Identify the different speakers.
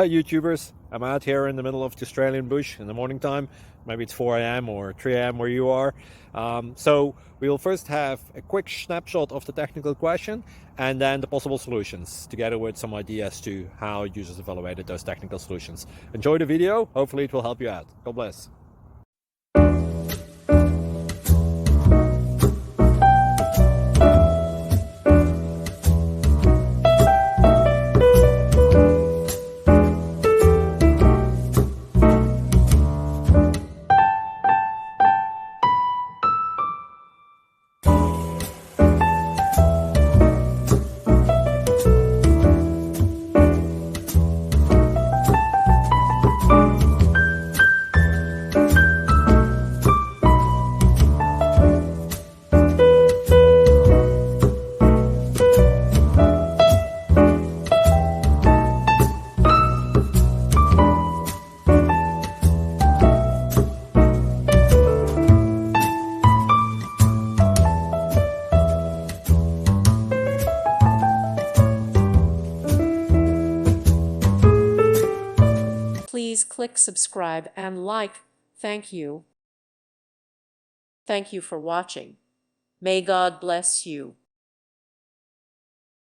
Speaker 1: Hi YouTubers, I'm out here in the middle of the Australian bush in the morning time. Maybe it's 4 a.m. or 3 a.m. where you are. So we'll first have a quick snapshot of the technical question and then the possible solutions, together with some ideas to how users evaluated those technical solutions. Enjoy the video, hopefully it will help you out. God bless.
Speaker 2: Please click subscribe and like. Thank you. Thank you for watching. May God bless you.